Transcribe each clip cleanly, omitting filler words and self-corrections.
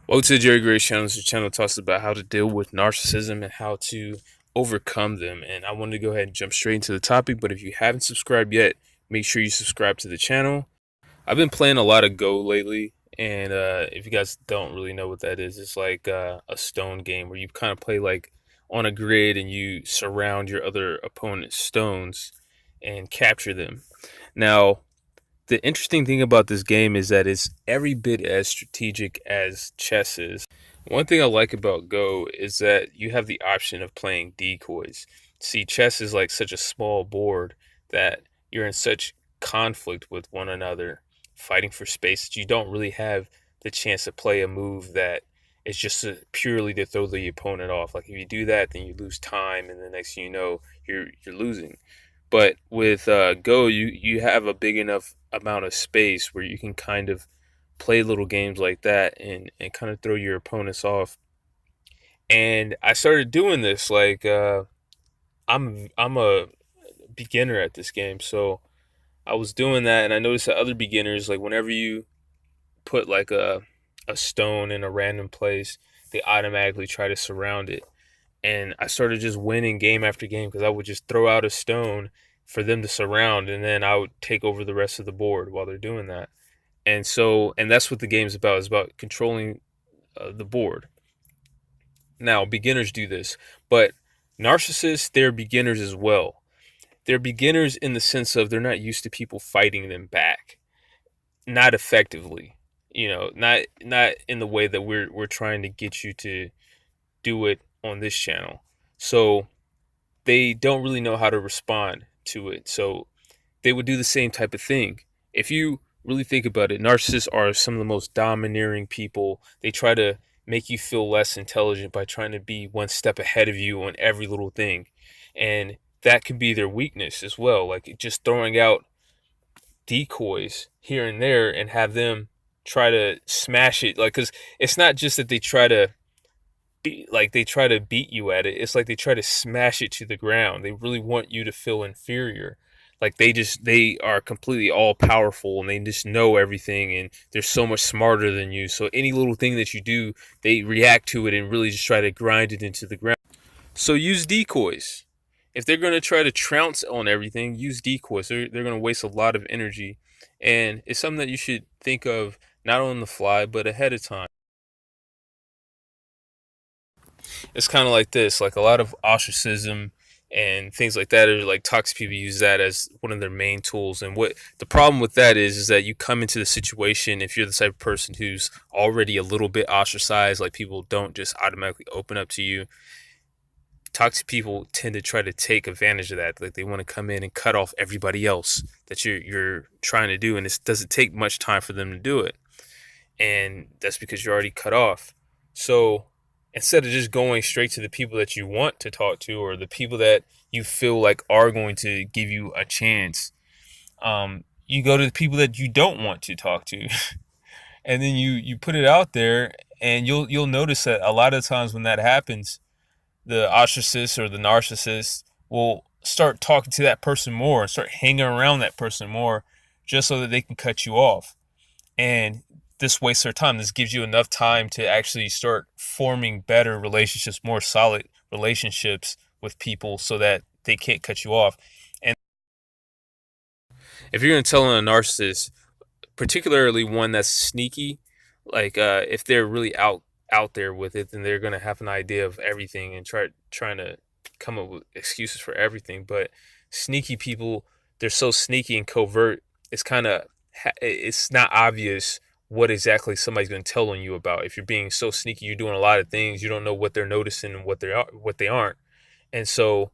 Welcome to the Jerry Gray channel. This channel talks about how to deal with narcissism and how to overcome them. And I wanted to go ahead and jump straight into the topic. But if you haven't subscribed yet, make sure you subscribe to the channel. I've been playing a lot of Go lately. And if you guys don't really know what that is, it's like a stone game where you kind of play like on a grid and you surround your other opponent's stones and capture them. Now, the interesting thing about this game is that it's every bit as strategic as chess is. One thing I like about Go is that you have the option of playing decoys. See, chess is like such a small board that you're in such conflict with one another, fighting for space, that you don't really have the chance to play a move that is just purely to throw the opponent off. Like if you do that, then you lose time, and the next thing you know, you're losing. But with Go, you have a big enough amount of space where you can kind of play little games like that and kind of throw your opponents off. And I started doing this like I'm a beginner at this game, so I was doing that, and I noticed that other beginners, like whenever you put like a stone in a random place, they automatically try to surround it. And I started just winning game after game because I would just throw out a stone for them to surround, and then I would take over the rest of the board while they're doing that. And that's what the game's about. Is about controlling the board. Now, beginners do this, but narcissists, they're beginners as well. They're beginners in the sense of they're not used to people fighting them back, not effectively. Not in the way that we're trying to get you to do it on this channel. So they don't really know how to respond to it. So they would do the same type of thing. If you really think about it, narcissists are some of the most domineering people. They try to make you feel less intelligent by trying to be one step ahead of you on every little thing. And that can be their weakness as well. Like just throwing out decoys here and there and have them try to smash it. Like, because it's not just that they try to they try to beat you at it. It's like they try to smash it to the ground. They really want you to feel inferior. Like they are completely all powerful and they just know everything and they're so much smarter than you. So any little thing that you do, they react to it and really just try to grind it into the ground. So use decoys. If they're going to try to trounce on everything, use decoys. They're going to waste a lot of energy. And it's something that you should think of not on the fly, but ahead of time. It's kind of like this, like a lot of ostracism and things like that are like toxic people use that as one of their main tools. And what the problem with that is that you come into the situation, if you're the type of person who's already a little bit ostracized, like people don't just automatically open up to you. Toxic people tend to try to take advantage of that. Like they want to come in and cut off everybody else that you're trying to do, and it doesn't take much time for them to do it. And that's because you're already cut off. So instead of just going straight to the people that you want to talk to or the people that you feel like are going to give you a chance, you go to the people that you don't want to talk to, and then you put it out there, and you'll notice that a lot of times when that happens, the ostracist or the narcissist will start talking to that person more and start hanging around that person more just so that they can cut you off. And this wastes their time. This gives you enough time to actually start forming better relationships, more solid relationships with people so that they can't cut you off. And if you're going to tell a narcissist, particularly one that's sneaky, like if they're really out there with it, then they're going to have an idea of everything and trying to come up with excuses for everything. But sneaky people, they're so sneaky and covert. It's not obvious what exactly somebody's going to tell on you about. If you're being so sneaky, you're doing a lot of things, you don't know what they're noticing and what they aren't. And so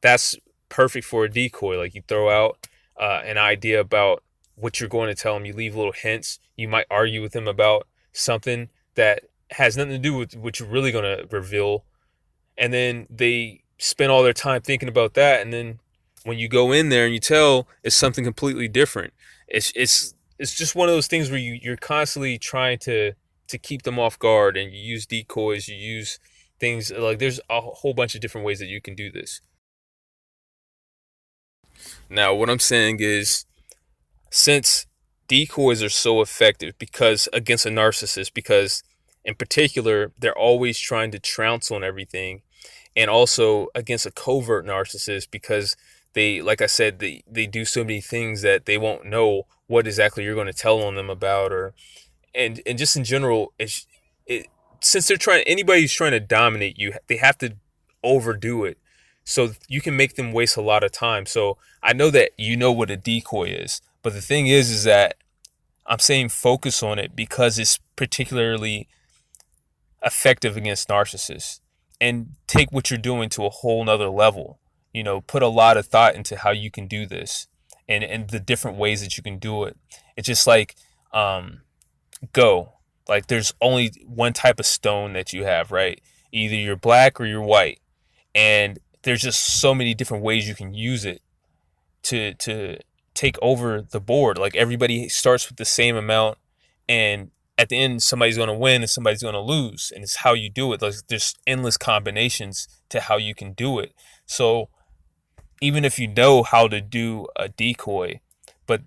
that's perfect for a decoy. Like you throw out an idea about what you're going to tell them, you leave little hints, you might argue with them about something that has nothing to do with what you're really going to reveal, and then they spend all their time thinking about that, and then when you go in there and you tell, it's something completely different. It's just one of those things where you're constantly trying to keep them off guard, and you use decoys, you use things like there's a whole bunch of different ways that you can do this. Now, what I'm saying is, since decoys are so effective because against a narcissist, because In particular, they're always trying to trounce on everything, and also against a covert narcissist, because they, like I said, they do so many things that they won't know what exactly you're going to tell on them about, or and just in general, it since they're trying, anybody who's trying to dominate you, they have to overdo it, so you can make them waste a lot of time. So I know that you know what a decoy is, but the thing is that I'm saying focus on it because it's particularly effective against narcissists, and take what you're doing to a whole nother level. Put a lot of thought into how you can do this, and the different ways that you can do it. It's just like, go. Like, there's only one type of stone that you have, right? Either you're black or you're white. And there's just so many different ways you can use it to take over the board. Like, everybody starts with the same amount, and at the end somebody's going to win and somebody's going to lose, and it's how you do it. Like, there's endless combinations to how you can do it. So even if you know how to do a decoy, but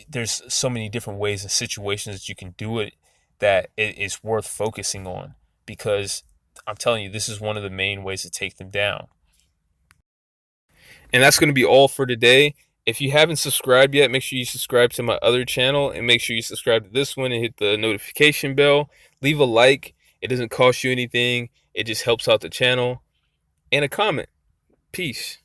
there's so many different ways and situations that you can do it, that it is worth focusing on, because I'm telling you, this is one of the main ways to take them down. And that's going to be all for today. If you haven't subscribed yet, make sure you subscribe to my other channel, and make sure you subscribe to this one and hit the notification bell. Leave a like. It doesn't cost you anything. It just helps out the channel. And a comment. Peace.